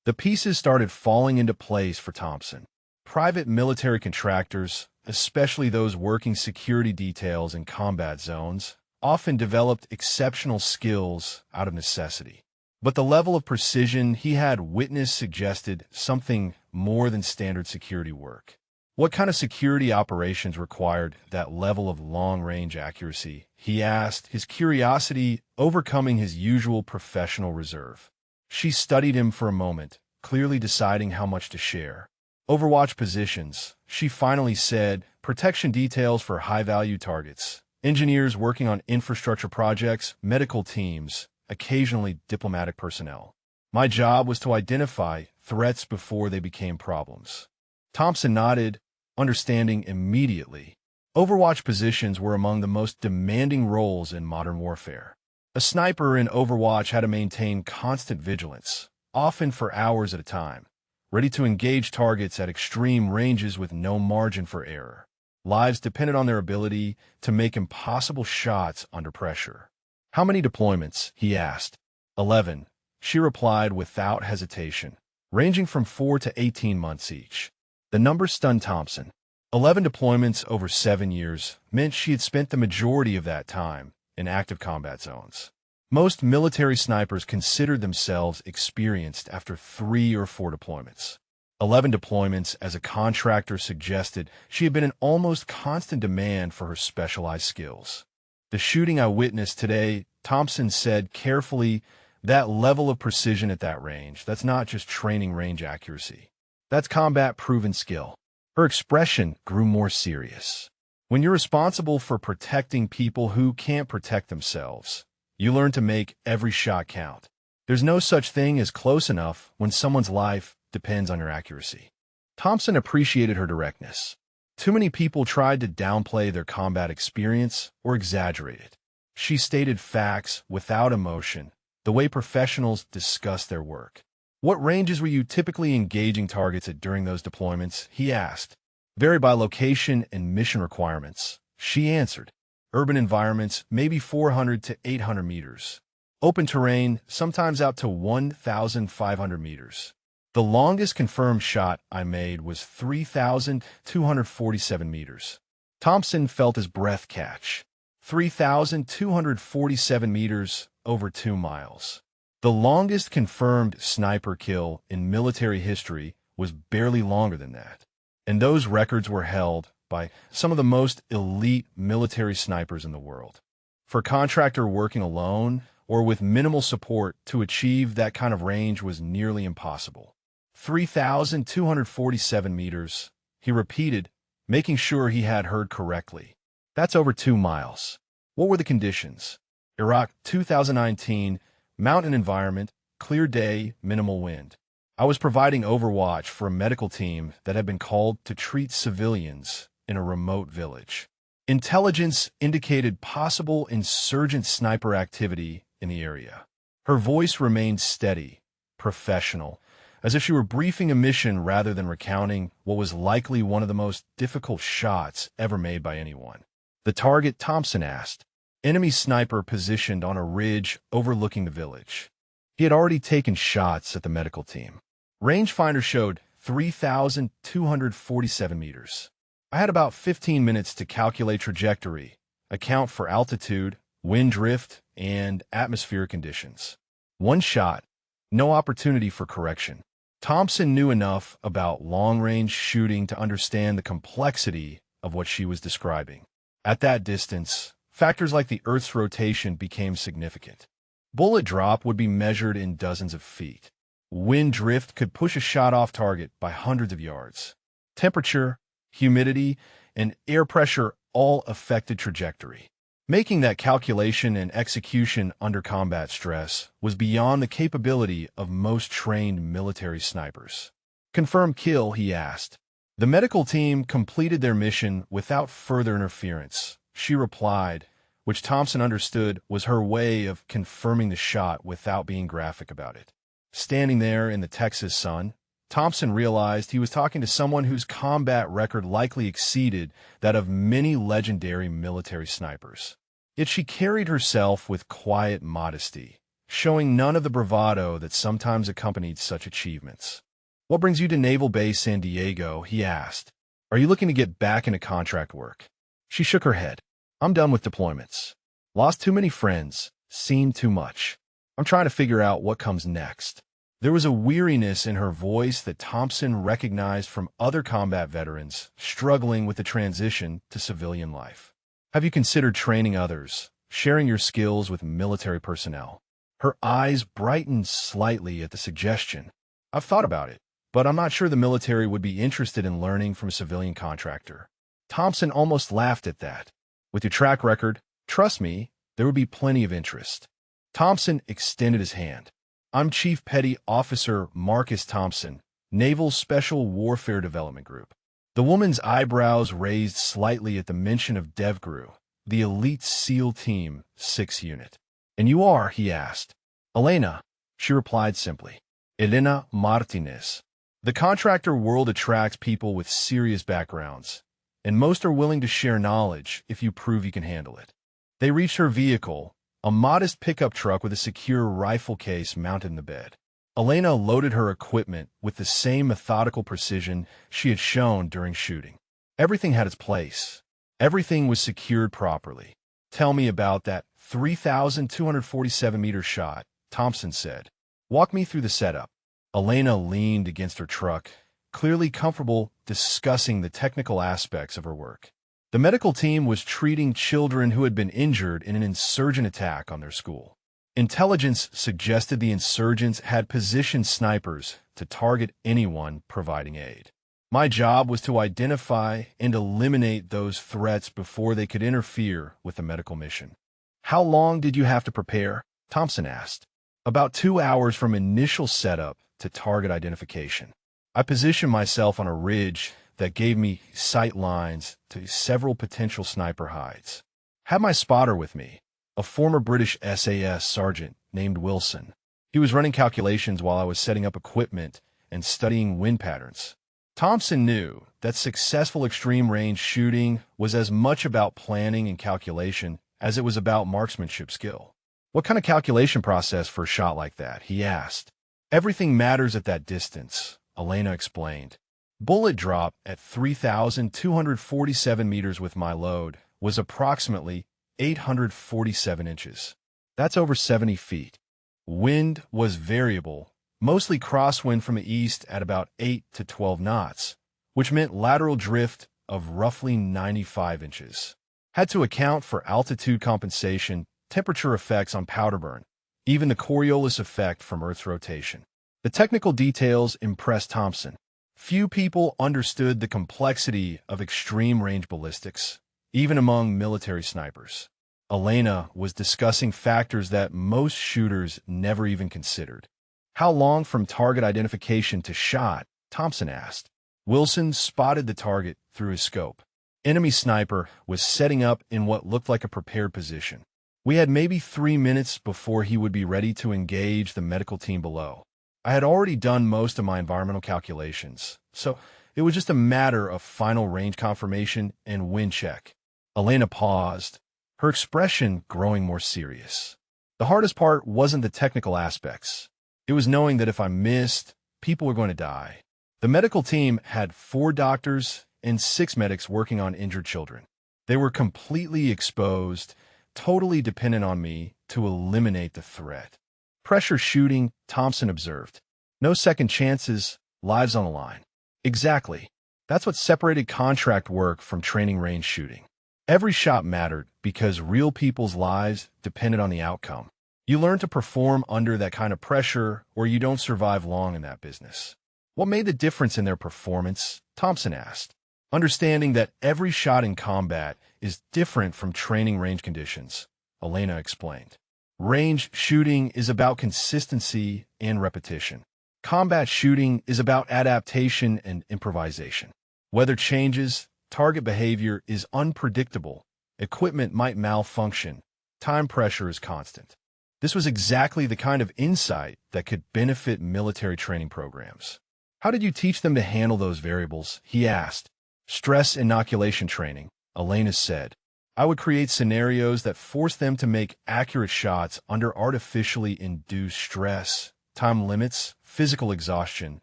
The pieces started falling into place for Thompson. Private military contractors, especially those working security details in combat zones, often developed exceptional skills out of necessity. But the level of precision he had witnessed suggested something more than standard security work. What kind of security operations required that level of long-range accuracy? He asked, his curiosity overcoming his usual professional reserve. She studied him for a moment, clearly deciding how much to share. Overwatch positions, she finally said, protection details for high-value targets, engineers working on infrastructure projects, medical teams, occasionally diplomatic personnel. My job was to identify threats before they became problems. Thompson nodded, understanding immediately. Overwatch positions were among the most demanding roles in modern warfare. A sniper in Overwatch had to maintain constant vigilance, often for hours at a time, ready to engage targets at extreme ranges with no margin for error. Lives depended on their ability to make impossible shots under pressure. How many deployments? He asked. 11, she replied without hesitation, ranging from 4 to 18 months each. The number stunned Thompson. 11 deployments over 7 years meant she had spent the majority of that time in active combat zones. Most military snipers considered themselves experienced after 3 or 4 deployments. 11 deployments as a contractor suggested she had been in almost constant demand for her specialized skills. The shooting I witnessed today, Thompson said carefully, that level of precision at that range, that's not just training range accuracy. That's combat-proven skill. Her expression grew more serious. When you're responsible for protecting people who can't protect themselves, you learn to make every shot count. There's no such thing as close enough when someone's life depends on your accuracy. Thompson appreciated her directness. Too many people tried to downplay their combat experience or exaggerate it. She stated facts without emotion, the way professionals discuss their work. What ranges were you typically engaging targets at during those deployments? He asked. Vary by location and mission requirements, she answered. Urban environments, maybe 400 to 800 meters. Open terrain, sometimes out to 1,500 meters. The longest confirmed shot I made was 3,247 meters. Thompson felt his breath catch. 3,247 meters, over 2 miles. The longest confirmed sniper kill in military history was barely longer than that. And those records were held by some of the most elite military snipers in the world. For a contractor working alone or with minimal support to achieve that kind of range was nearly impossible. 3,247 meters, he repeated, making sure he had heard correctly. That's over 2 miles. What were the conditions? Iraq, 2019, mountain environment, clear day, minimal wind. I was providing overwatch for a medical team that had been called to treat civilians in a remote village. Intelligence indicated possible insurgent sniper activity in the area. Her voice remained steady, professional, as if she were briefing a mission rather than recounting what was likely one of the most difficult shots ever made by anyone. The target, Thompson asked. Enemy sniper positioned on a ridge overlooking the village. He had already taken shots at the medical team. Rangefinder showed 3,247 meters. I had about 15 minutes to calculate trajectory, account for altitude, wind drift, and atmospheric conditions. One shot, no opportunity for correction. Thompson knew enough about long-range shooting to understand the complexity of what she was describing. At that distance, factors like the Earth's rotation became significant. Bullet drop would be measured in dozens of feet. Wind drift could push a shot off target by hundreds of yards. Temperature, humidity, and air pressure all affected trajectory. Making that calculation and execution under combat stress was beyond the capability of most trained military snipers. Confirmed kill, he asked. The medical team completed their mission without further interference, she replied, which Thompson understood was her way of confirming the shot without being graphic about it. Standing there in the Texas sun, Thompson realized he was talking to someone whose combat record likely exceeded that of many legendary military snipers. Yet she carried herself with quiet modesty, showing none of the bravado that sometimes accompanied such achievements. "What brings you to Naval Base San Diego?" he asked. "Are you looking to get back into contract work?" She shook her head. "I'm done with deployments. Lost too many friends, seen too much. I'm trying to figure out what comes next." There was a weariness in her voice that Thompson recognized from other combat veterans struggling with the transition to civilian life. "Have you considered training others, sharing your skills with military personnel?" Her eyes brightened slightly at the suggestion. "I've thought about it, but I'm not sure the military would be interested in learning from a civilian contractor." Thompson almost laughed at that. "With your track record, trust me, there would be plenty of interest." Thompson extended his hand. "I'm Chief Petty Officer Marcus Thompson, Naval Special Warfare Development Group." The woman's eyebrows raised slightly at the mention of DevGru, the elite SEAL Team 6 unit. "And you are?" he asked. "Elena," she replied simply. "Elena Martinez." The contractor world attracts people with serious backgrounds, and most are willing to share knowledge if you prove you can handle it. They reached her vehicle, a modest pickup truck with a secure rifle case mounted in the bed. Elena loaded her equipment with the same methodical precision she had shown during shooting. Everything had its place. Everything was secured properly. "Tell me about that 3,247-meter shot," Thompson said. "Walk me through the setup." Elena leaned against her truck, clearly comfortable discussing the technical aspects of her work. The medical team was treating children who had been injured in an insurgent attack on their school. Intelligence suggested the insurgents had positioned snipers to target anyone providing aid. My job was to identify and eliminate those threats before they could interfere with the medical mission. "How long did you have to prepare?" Thompson asked. "About 2 hours from initial setup to target identification. I positioned myself on a ridge that gave me sight lines to several potential sniper hides. Had my spotter with me, a former British SAS sergeant named Wilson. He was running calculations while I was setting up equipment and studying wind patterns." Thompson knew that successful extreme-range shooting was as much about planning and calculation as it was about marksmanship skill. "What kind of calculation process for a shot like that?" he asked. "Everything matters at that distance," Elena explained. "Bullet drop at 3,247 meters with my load was approximately 847 inches. That's over 70 feet. Wind was variable, mostly crosswind from the east at about 8 to 12 knots, which meant lateral drift of roughly 95 inches. Had to account for altitude compensation, temperature effects on powder burn, even the Coriolis effect from Earth's rotation." The technical details impressed Thompson. Few people understood the complexity of extreme-range ballistics, even among military snipers. Elena was discussing factors that most shooters never even considered. "How long from target identification to shot?" Thompson asked. Wilson spotted the target through his scope. Enemy sniper was setting up in what looked like a prepared position. We had maybe 3 minutes before he would be ready to engage the medical team below. I had already done most of my environmental calculations, so it was just a matter of final range confirmation and wind check. Elena paused, her expression growing more serious. The hardest part wasn't the technical aspects. It was knowing that if I missed, people were going to die. The medical team had 4 doctors and 6 medics working on injured children. They were completely exposed, totally dependent on me to eliminate the threat. "Pressure shooting," Thompson observed. "No second chances, lives on the line." Exactly. That's what separated contract work from training range shooting. Every shot mattered because real people's lives depended on the outcome. You learn to perform under that kind of pressure or you don't survive long in that business. "What made the difference in their performance?" Thompson asked. "Understanding that every shot in combat is different from training range conditions," Elena explained. "Range shooting is about consistency and repetition. Combat shooting is about adaptation and improvisation. Weather changes, target behavior is unpredictable, equipment might malfunction, time pressure is constant." This was exactly the kind of insight that could benefit military training programs. "How did you teach them to handle those variables?" he asked. "Stress inoculation training," Elena said. I would create scenarios that force them to make accurate shots under artificially induced stress, time limits, physical exhaustion,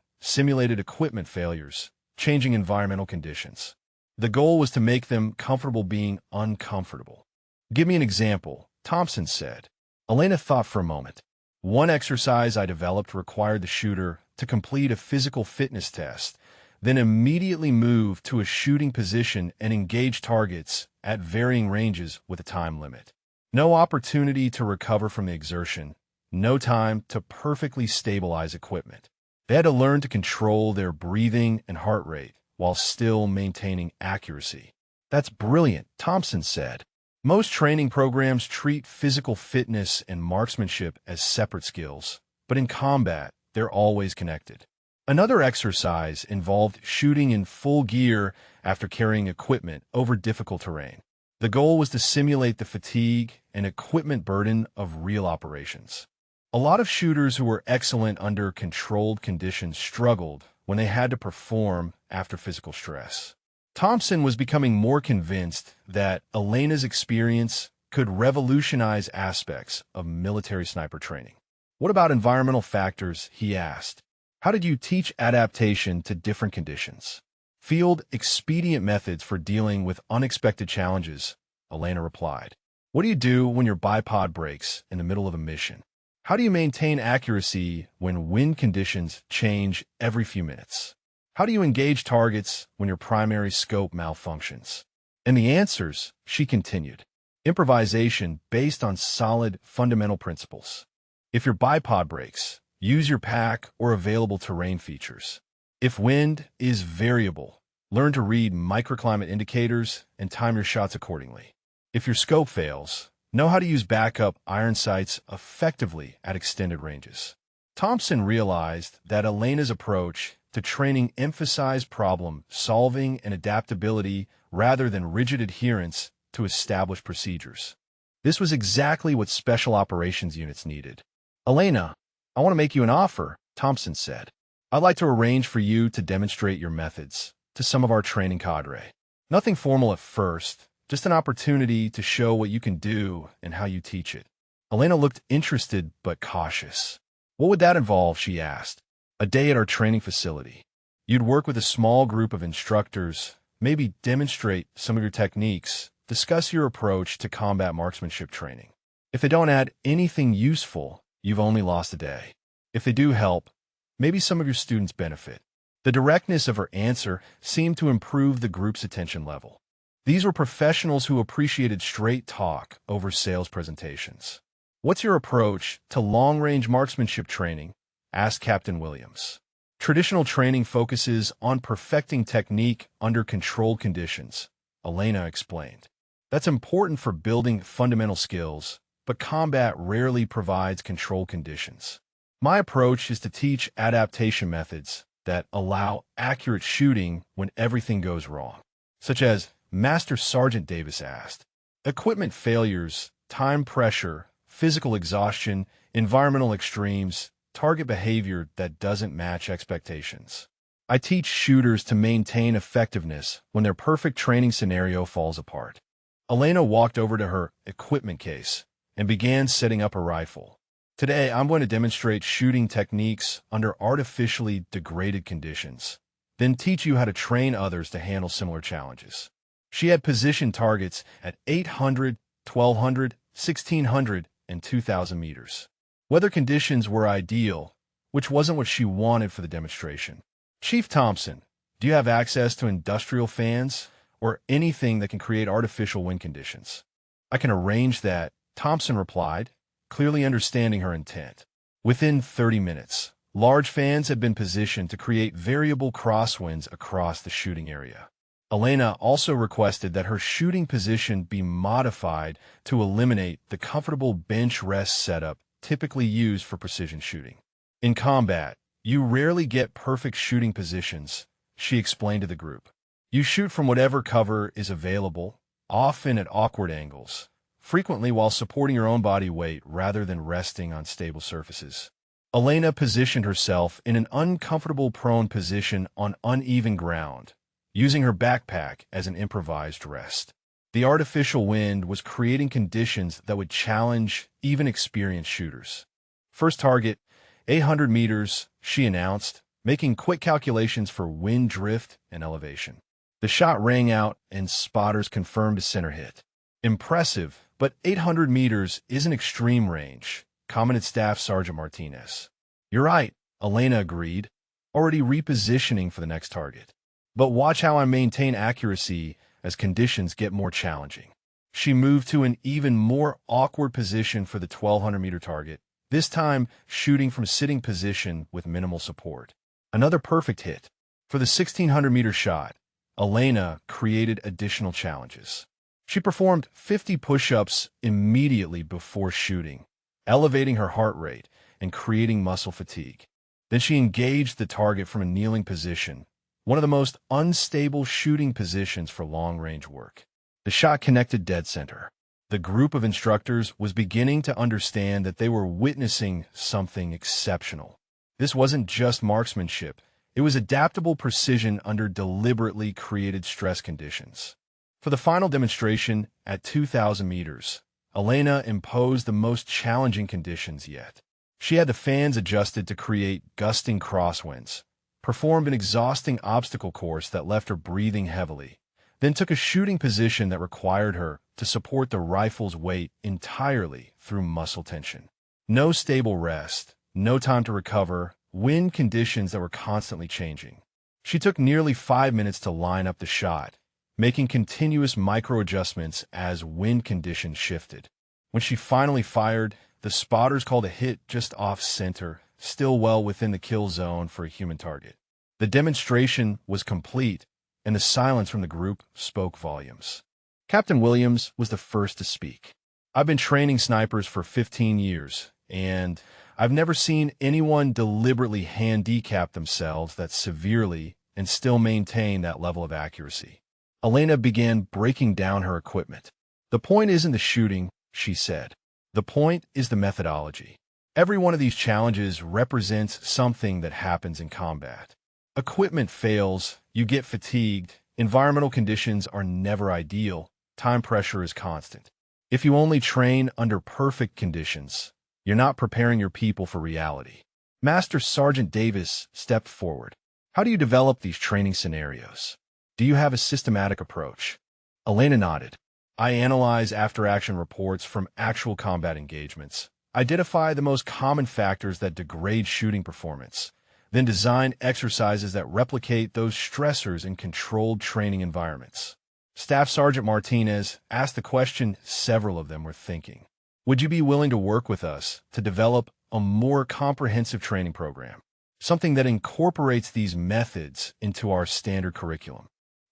simulated equipment failures, changing environmental conditions. The goal was to make them comfortable being uncomfortable. Give me an example, Thompson said. Elena thought for a moment. One exercise I developed required the shooter to complete a physical fitness test, then immediately move to a shooting position and engage targets at varying ranges with a time limit. No opportunity to recover from the exertion, no time to perfectly stabilize equipment. They had to learn to control their breathing and heart rate while still maintaining accuracy. That's brilliant, Thompson said. Most training programs treat physical fitness and marksmanship as separate skills, but in combat, they're always connected. Another exercise involved shooting in full gear after carrying equipment over difficult terrain. The goal was to simulate the fatigue and equipment burden of real operations. A lot of shooters who were excellent under controlled conditions struggled when they had to perform after physical stress. Thompson was becoming more convinced that Elena's experience could revolutionize aspects of military sniper training. What about environmental factors, he asked. How did you teach adaptation to different conditions? Field expedient methods for dealing with unexpected challenges, Elena replied. What do you do when your bipod breaks in the middle of a mission? How do you maintain accuracy when wind conditions change every few minutes? How do you engage targets when your primary scope malfunctions? And the answers, she continued. Improvisation based on solid fundamental principles. If your bipod breaks, use your pack or available terrain features. If wind is variable, learn to read microclimate indicators and time your shots accordingly. If your scope fails, know how to use backup iron sights effectively at extended ranges. Thompson realized that Elena's approach to training emphasized problem solving and adaptability rather than rigid adherence to established procedures. This was exactly what special operations units needed. Elena, I want to make you an offer, Thompson said. I'd like to arrange for you to demonstrate your methods to some of our training cadre. Nothing formal at first, just an opportunity to show what you can do and how you teach it. Elena looked interested but cautious. What would that involve, she asked. A day at our training facility. You'd work with a small group of instructors, maybe demonstrate some of your techniques, discuss your approach to combat marksmanship training. If they don't add anything useful, you've only lost a day. If they do help, maybe some of your students benefit. The directness of her answer seemed to improve the group's attention level. These were professionals who appreciated straight talk over sales presentations. What's your approach to long-range marksmanship training? Asked Captain Williams. Traditional training focuses on perfecting technique under controlled conditions, Elena explained. That's important for building fundamental skills, but combat rarely provides controlled conditions. My approach is to teach adaptation methods that allow accurate shooting when everything goes wrong, such as Master Sergeant Davis asked. Equipment failures, time pressure, physical exhaustion, environmental extremes, target behavior that doesn't match expectations. I teach shooters to maintain effectiveness when their perfect training scenario falls apart. Elena walked over to her equipment case and began setting up a rifle. Today, I'm going to demonstrate shooting techniques under artificially degraded conditions, then teach you how to train others to handle similar challenges. She had positioned targets at 800, 1200, 1600, and 2000 meters. Weather conditions were ideal, which wasn't what she wanted for the demonstration. Chief Thompson, do you have access to industrial fans or anything that can create artificial wind conditions? I can arrange that, Thompson replied, clearly understanding her intent. Within 30 minutes, large fans had been positioned to create variable crosswinds across the shooting area. Elena also requested that her shooting position be modified to eliminate the comfortable bench rest setup typically used for precision shooting. In combat, you rarely get perfect shooting positions, she explained to the group. You shoot from whatever cover is available, often at awkward angles, frequently while supporting your own body weight rather than resting on stable surfaces. Elena positioned herself in an uncomfortable prone position on uneven ground, using her backpack as an improvised rest. The artificial wind was creating conditions that would challenge even experienced shooters. First target, 800 meters, she announced, making quick calculations for wind drift and elevation. The shot rang out, and spotters confirmed a center hit. Impressive, but 800 meters isn't extreme range, commented Staff Sergeant Martinez. You're right, Elena agreed, already repositioning for the next target. But watch how I maintain accuracy as conditions get more challenging. She moved to an even more awkward position for the 1,200-meter target, this time shooting from sitting position with minimal support. Another perfect hit. For the 1,600-meter shot, Elena created additional challenges. She performed 50 push-ups immediately before shooting, elevating her heart rate and creating muscle fatigue. Then she engaged the target from a kneeling position, one of the most unstable shooting positions for long-range work. The shot connected dead center. The group of instructors was beginning to understand that they were witnessing something exceptional. This wasn't just marksmanship. It was adaptable precision under deliberately created stress conditions. For the final demonstration, at 2,000 meters, Elena imposed the most challenging conditions yet. She had the fans adjusted to create gusting crosswinds, performed an exhausting obstacle course that left her breathing heavily, then took a shooting position that required her to support the rifle's weight entirely through muscle tension. No stable rest, no time to recover, wind conditions that were constantly changing. She took nearly 5 minutes to line up the shot, making continuous micro-adjustments as wind conditions shifted. When she finally fired, the spotters called a hit just off-center, still well within the kill zone for a human target. The demonstration was complete, and the silence from the group spoke volumes. Captain Williams was the first to speak. I've been training snipers for 15 years, and I've never seen anyone deliberately handicap themselves that severely and still maintain that level of accuracy. Elena began breaking down her equipment. The point isn't the shooting, she said. The point is the methodology. Every one of these challenges represents something that happens in combat. Equipment fails, you get fatigued, environmental conditions are never ideal, time pressure is constant. If you only train under perfect conditions, you're not preparing your people for reality. Master Sergeant Davis stepped forward. How do you develop these training scenarios? Do you have a systematic approach? Elena nodded. I analyze after-action reports from actual combat engagements, identify the most common factors that degrade shooting performance, then design exercises that replicate those stressors in controlled training environments. Staff Sergeant Martinez asked the question several of them were thinking. Would you be willing to work with us to develop a more comprehensive training program, something that incorporates these methods into our standard curriculum?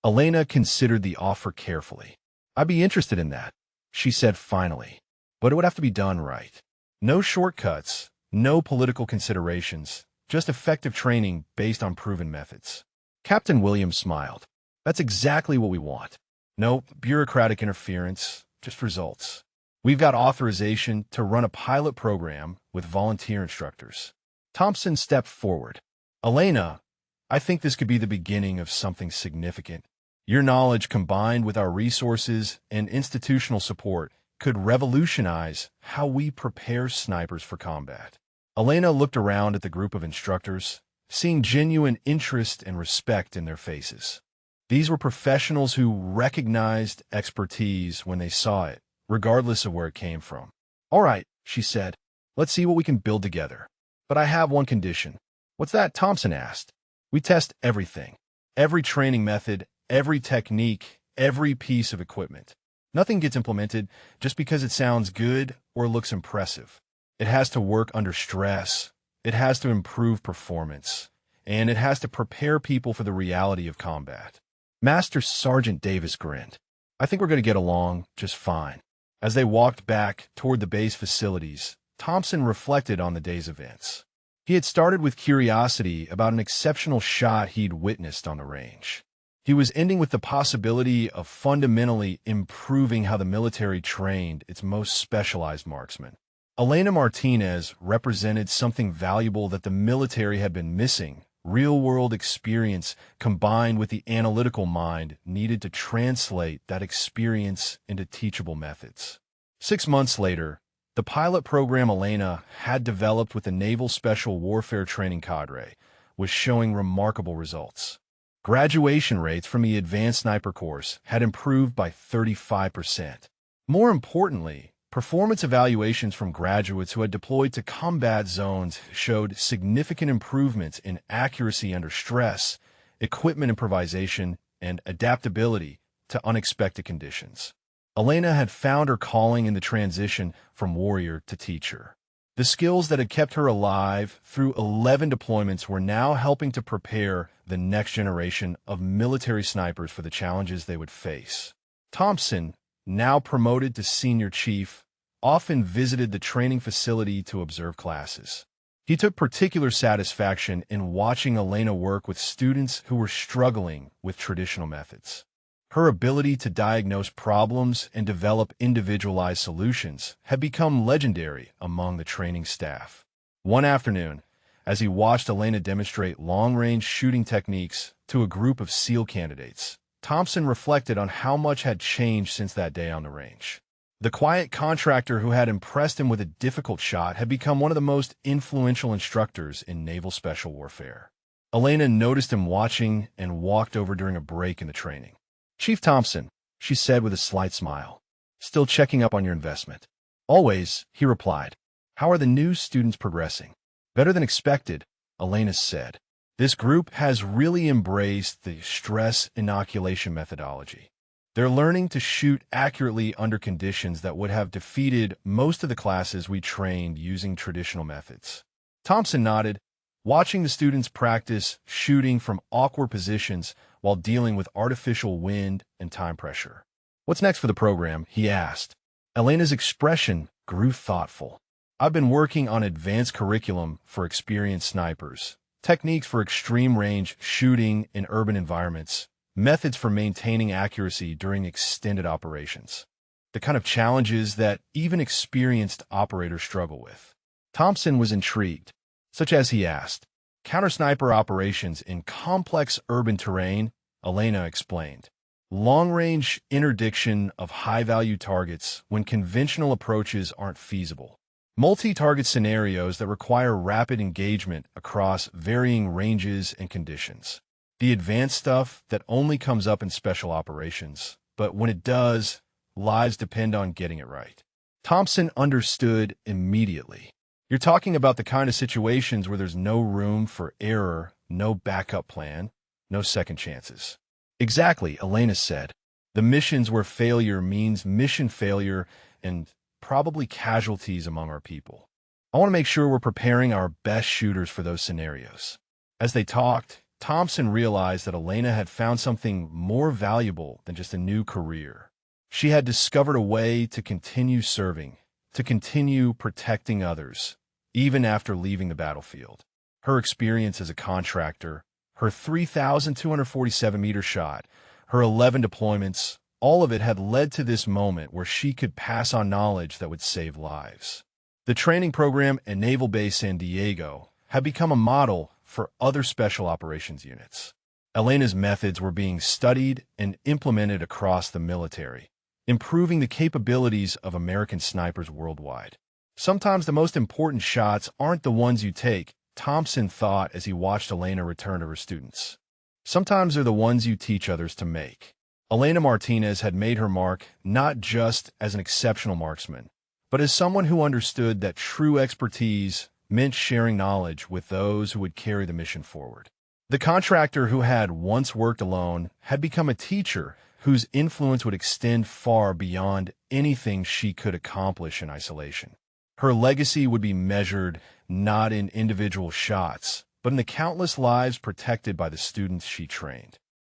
Elena considered the offer carefully. I'd be interested in that, she said finally, but it would have to be done right. No shortcuts, no political considerations, just effective training based on proven methods. Captain Williams smiled. That's exactly what we want. No bureaucratic interference, just results. We've got authorization to run a pilot program with volunteer instructors. Thompson stepped forward. Elena, I think this could be the beginning of something significant. Your knowledge combined with our resources and institutional support could revolutionize how we prepare snipers for combat. Elena looked around at the group of instructors, seeing genuine interest and respect in their faces. These were professionals who recognized expertise when they saw it, regardless of where it came from. All right, she said, let's see what we can build together. But I have one condition. What's that? Thompson asked. We test everything, every training method, every technique, every piece of equipment. Nothing gets implemented just because it sounds good or looks impressive. It has to work under stress, it has to improve performance, and it has to prepare people for the reality of combat. Master Sergeant Davis grinned. I think we're going to get along just fine. As they walked back toward the base facilities, Thompson reflected on the day's events. He had started with curiosity about an exceptional shot he'd witnessed on the range. He was ending with the possibility of fundamentally improving how the military trained its most specialized marksmen. Elena Martinez represented something valuable that the military had been missing, Real-world experience combined with the analytical mind needed to translate that experience into teachable methods. 6 months later, the pilot program Elena had developed with the Naval Special Warfare Training Cadre was showing remarkable results. Graduation rates from the Advanced Sniper course had improved by 35%. More importantly, performance evaluations from graduates who had deployed to combat zones showed significant improvements in accuracy under stress, equipment improvisation, and adaptability to unexpected conditions. Elena had found her calling in the transition from warrior to teacher. The skills that had kept her alive through 11 deployments were now helping to prepare the next generation of military snipers for the challenges they would face. Thompson, now promoted to senior chief, often visited the training facility to observe classes. He took particular satisfaction in watching Elena work with students who were struggling with traditional methods. Her ability to diagnose problems and develop individualized solutions had become legendary among the training staff. One afternoon, as he watched Elena demonstrate long-range shooting techniques to a group of SEAL candidates, Thompson reflected on how much had changed since that day on the range. The quiet contractor who had impressed him with a difficult shot had become one of the most influential instructors in naval special warfare. Elena noticed him watching and walked over during a break in the training. "Chief Thompson," she said with a slight smile. "Still checking up on your investment." "Always," he replied. "How are the new students progressing?" "Better than expected," Elena said. "This group has really embraced the stress inoculation methodology. They're learning to shoot accurately under conditions that would have defeated most of the classes we trained using traditional methods." Thompson nodded, watching the students practice shooting from awkward positions while dealing with artificial wind and time pressure. "What's next for the program?" he asked. Elena's expression grew thoughtful. "I've been working on advanced curriculum for experienced snipers, techniques for extreme-range shooting in urban environments, methods for maintaining accuracy during extended operations. The kind of challenges that even experienced operators struggle with." Thompson was intrigued, such as he asked. "Counter-sniper operations in complex urban terrain," Elena explained. "Long-range interdiction of high-value targets when conventional approaches aren't feasible. Multi-target scenarios that require rapid engagement across varying ranges and conditions. The advanced stuff that only comes up in special operations, but when it does, lives depend on getting it right." Thompson understood immediately. "You're talking about the kind of situations where there's no room for error, no backup plan, no second chances." "Exactly," Elena said. "The missions where failure means mission failure and probably casualties among our people. I want to make sure we're preparing our best shooters for those scenarios." As they talked, Thompson realized that Elena had found something more valuable than just a new career. She had discovered a way to continue serving, to continue protecting others, even after leaving the battlefield. Her experience as a contractor, her 3,247-meter shot, her 11 deployments, all of it had led to this moment where she could pass on knowledge that would save lives. The training program at Naval Base San Diego had become a model for other special operations units. Elena's methods were being studied and implemented across the military, improving the capabilities of American snipers worldwide. "Sometimes the most important shots aren't the ones you take," Thompson thought as he watched Elena return to her students. "Sometimes they're the ones you teach others to make." Elena Martinez had made her mark not just as an exceptional marksman, but as someone who understood that true expertise meant sharing knowledge with those who would carry the mission forward. The contractor who had once worked alone had become a teacher whose influence would extend far beyond anything she could accomplish in isolation. Her legacy would be measured not in individual shots, but in the countless lives protected by the students she trained.